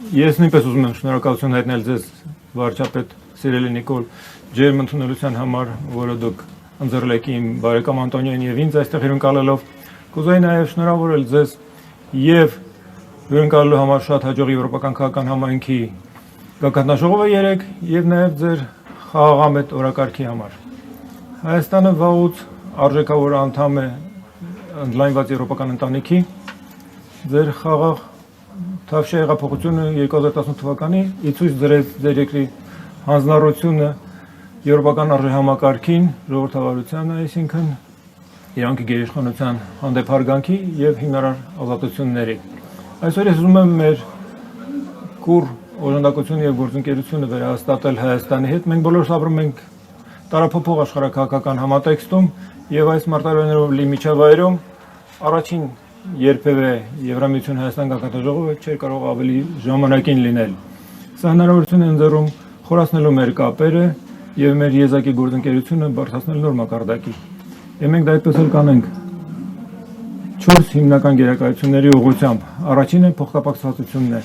Ես նույնպես ուզում եմ շնորհակալություն հայտնել ձեզ վարչապետ Սիրելի Նիկոլ ջերմ ընդունելության համար, որը դուք ընձեռել եք իմ բարեկամ Անտոնիոին եւ ինձ այստեղ հյուրընկալելով։ Կուզեի նաեւ շնորհավորել ձեզ եւ հյուրընկալելու համար շատ հաջող Եվրոպական քաղաքական համայնքի գագաթնաժողովը 3 եւ նաեւ ձեր խաղաղամետ օրակարգի համար։ Հայաստանը վաղուց արժեքավոր անդամ է ընդլայնված եվրոպական ընտանիքի։ Ձեր խաղաղ Թավշյա հեղափոխությունը 2018 թվականի ի ցույց դրեց ձեր երկրի հանձնառությունը եվրոպական արժեհամակարգին, ժողովրդավարությանը, այսինքն իրանքի գերիշխանության հանդեպ հարգանքի եւ հիմնարար ազատությունների։ Այսօր ես ուզում եմ մեր կուռ օժանդակությունը եւ գործընկերությունը վերահաստատել Հայաստանի հետ։ Մենք բոլորս ապրում ենք տարափոխող աշխարհակաղակական համատեքստում եւ այս մարտահրավերներով լի միջավայրում առաջին երբևէ Եվրամիություն Հայաստան գագաթնաժողովը չէր կարող ավելի ժամանակին լինել։ Սա հնարավորություն է ընձեռում խորացնելու մեր կապերը եւ մեր եզակի գործընկերությունը բարձրացնել նոր մակարդակի։ Եվ մենք դա այդպես էլ կանենք 4 հիմնական գերակայությունների ուղղությամբ։ Առաջինը փոխկապակցվածությունն է։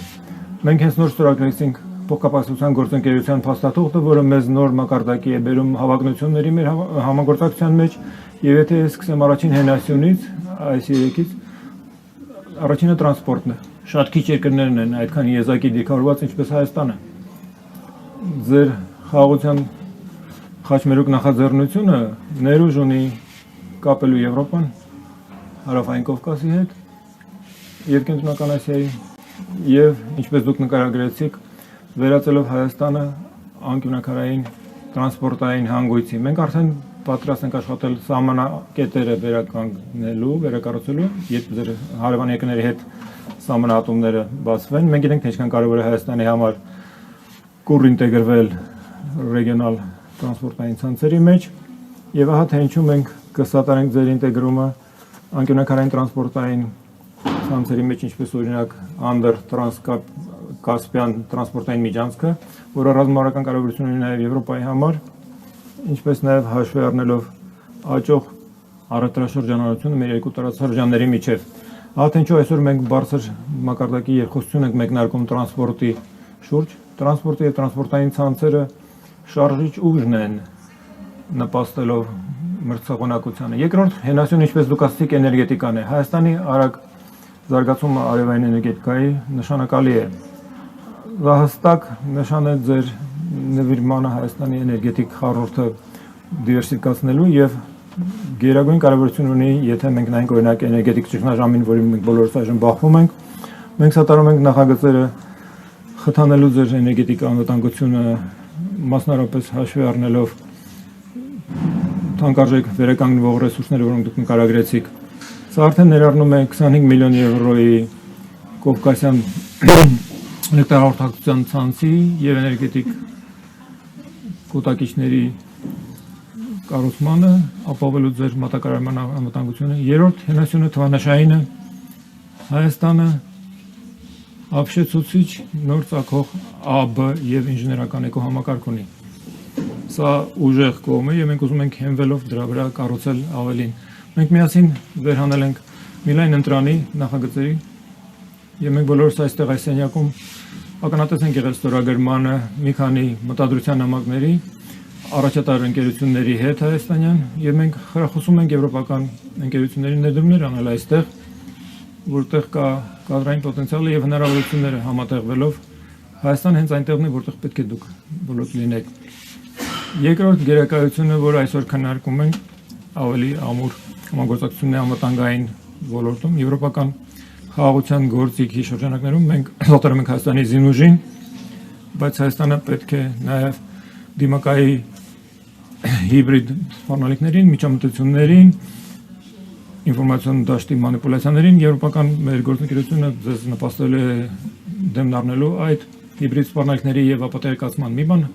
Մենք հենց նոր ստորագրեցինք փոխկապակցության գործընկերության փաստաթուղթը, որը մեզ նոր մակարդակի է բերում հավակնությունների մեր համագործակցության մեջ, եւ եթե ես սկսեմ առաջին հենասյունից, այս երեքից առաջինը տրանսպորտն է։ Շատ քիչ երկրներն են այդքան եզակի դիրքավորված, ինչպես Հայաստանը։ Ձեր խաղաղության խաչմերուկ նախաձեռնությունը ներուժ ունի կապելու Եվրոպան, Հարավային Կովկասի հետ եւ Կենտրոնական Ասիայի եւ ինչպես դուք նկարագրեցիք, վերածելով Հայաստանը անկյունակարային տրանսպորտային հանգույցի։ Մենք արդեն պատրաստ ենք աշխատել սահմանակետերը վերականգնելու, վերակառուցելու, երբ ձեր հարևան երկրների հետ սահմանահատումները բացվեն։ Մենք գիտենք, թե ինչքան կարևոր է Հայաստանի համար կուռ ինտեգրվել ռեգիոնալ տրանսպորտային ցանցերի մեջ, եւ ահա թե ինչու մենք կսատարենք ձեր ինտեգրումը անկյունակարային տրանսպորտային ցանցերի մեջ, ինչպես օրինակ Անդր Տրանսկասպիան տրանսպորտային միջանցքը, որը ռազմավարական կարևորություն ունի նաեւ Եվրոպայի համար, ինչպես նաև հաշվի առնելով աճող առևտրաշրջանառությունը մեր երկու տարածաշրջանների միջև։ Ահա թե ինչու այսօր մենք բարձր մակարդակի երկխոսություն ենք մեկնարկում տրանսպորտի շուրջ։ Տրանսպորտի եւ տրանսպորտային ցանցերը շարժիչ ուժն են նպաստելով մրցակցությանը։ Երկրորդ հենասյուն, ինչպես դուք ասացիք, էներգետիկան է։ Հայաստանի արագ զարգացումը արևային էներգետիկայի նշանակալի է։ Դա հստակ նշան է ձեր նվիրմանը Հայաստանի էներգետիկ խառնուրդը դիվերսիֆիկացնելու եւ գերագույն կարեւորություն ունի, եթե մենք նայենք օրինակ էներգետիկ ճգնաժամին, որի մենք բոլորս այժմ բախվում ենք, մենք սատարում ենք նախագծերը խթանելու ձեր էներգետիկ անվտանգությունը, մասնավորապես հաշվի առնելով թանկարժեք վերականգնվող ռեսուրսները, որոնք դուք նկարագրեցիք։ Սա արդեն ներառնում է 25 միլիոն եվրոյի Կովկասյան էլեկտրահաղորդակցության ցանցի եւ էներգետիկ կուտակիչների կառուցմանը, ապահովելու ձեր մատակարարման անվտանգությունը։ Երրորդ հենասյունը թվանշայինը Հայաստանը ապշեցուցիչ նոր ծագող ԱԲ եւ ինժեներական էկոհամակարգ ունի։ Սա ուժեղ կողմ է եւ մենք ուզում ենք հենվելով դրա վրա կառուցել ավելին։ Մենք միասին վերհանել ենք Միլայն ընտրանի նախագծերի եւ մենք բոլորս այստեղ այս սենյակում ականատես ենք եղել ստորագրմանը մի քանի մտադրության նամակների առաջատար ընկերությունների հետ հայաստանյան եւ մենք խրախուսում ենք եվրոպական ընկերությունների ներդրումներ անել այստեղ, որտեղ կա կադրային պոտենցիալը եւ հնարավորությունները համատեղվելով Հայաստան հենց այնտեղն է, որտեղ պետք է դուք բոլոր լինեք։ Երկրորդ գերակայությունը, որ այսօր քննարկում ենք, ավելի ամուր համագործակցությունների անվտանգային ոլորտում եվրոպական խաղաղության գործիքի շրջանակներում մենք սատարում ենք Հայաստանի զինուժին, բայց Հայաստանը պետք է նաև դիմակայի հիբրիդ սպառնալիքներին, միջամտություններին, ինֆորմացիոն դաշտի մանիպուլյացիաներին եվրոպական մեր գործընկերությունը ձեզ նպաստել է դեմն առնելու այդ հիբրիդ սպառնալիքների եւ ապատերկացման մի բան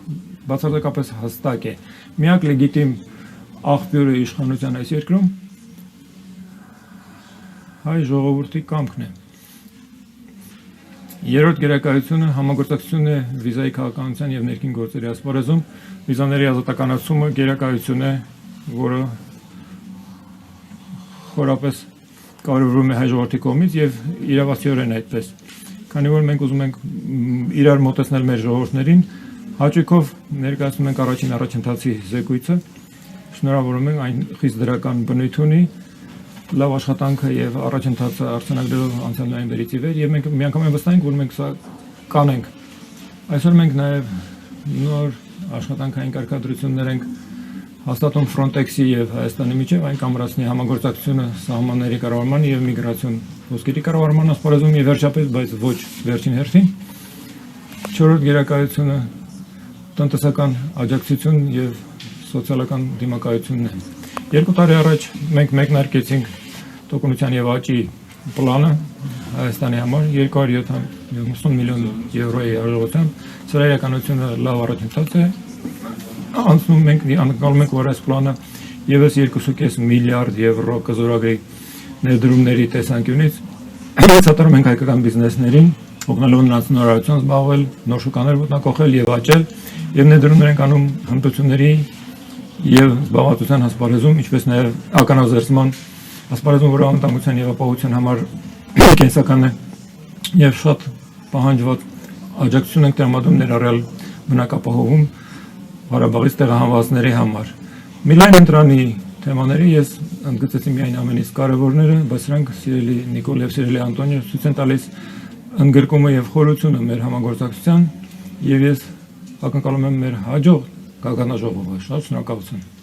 բացարձակապես հստակ է։ Միակ լեգիտիմ աղբյուրը իշխանության այս երկրում հայ ժողովրդի կամքն է։ Երրորդ գերակայությունը համագործակցությունն է վիզայի քաղաքականության եւ ներքին գործերի ասպարեզում։ Վիզաների ազատականացումը գերակայություն է, որը խորապես կարևորվում է հայ ժողովրդի կողմից եւ իրավացիորեն այդպես։ քանի որ մենք ուզում ենք իրար մոտեցնել մեր ժողովուրդներին, հաճույքով ներկայացնում ենք առաջին առաջընթացի զեկույցը, շնորհավորում ենք, այն խիստ դրական բնույթ ունի, լավ աշխատանքը եւ առաջընթացը արձանագրելով անցյալ նոյեմբերից ի վեր եւ մենք միանգամայն վստահ ենք, որ մենք սա կանենք։ Այսօր մենք նաեւ նոր աշխատանքային կարգադրություններ ենք հաստատում Frontex-ի եւ Հայաստանի միջեւ, այն կամրացնի համագործակցությունը սահմանների կառավարման եւ միգրացիոն ոսկերի կառավարման ասպարեզում եւ վերջապես, բայց ոչ վերջին հերթին, չորրորդ գերակայությունը տնտեսական աջակցություն եւ սոցիալական դիմակայությունն է։ 2 տարի առաջ մենք մեկնարկեցինք տոկունության եւ աճի պլանը Հայաստանի համար 270 միլիոն եվրոյի արժողությամբ, սրա իրականությունը լավ առաջընթաց է։ Անցնում ենք անցնում ենք, որ այս պլանը եւս 2.5 միլիարդ եվրո կզորագրի ներդրումների տեսանկյունից ցածրում ենք հայկական բիզնեսներին, օգնելով նրանց նորարարության զբաղվել, նոր շուկաներ ոտնակոխել եւ աճել, եւ ներդրումներ ենք անում հմտությունների եւ զբաղվածության ասպարեզում, ինչպես նաեւ ականազերծման ասպարեզում, որը անվտանգության եւ ապահովության համար կենսական է եւ շատ պահանջված աջակցություն ենք տրամադրում ներառյալ բնակապահովում Ղարաբաղից տեղահանվածների համար։ Միլայն ընտրանի թեմաների ես ընդգծեցի միայն ամենից կարևորները, բայց սրանք սիրելի Նիկոլ եւ սիրելի Անտոնիո ցույց են տալիս ընդգրկումը եւ խորությունը մեր համագործակցության եւ ես ակնկալում եմ մեր հաջող գագանաժողովը։ Շատ շնորհակալություն։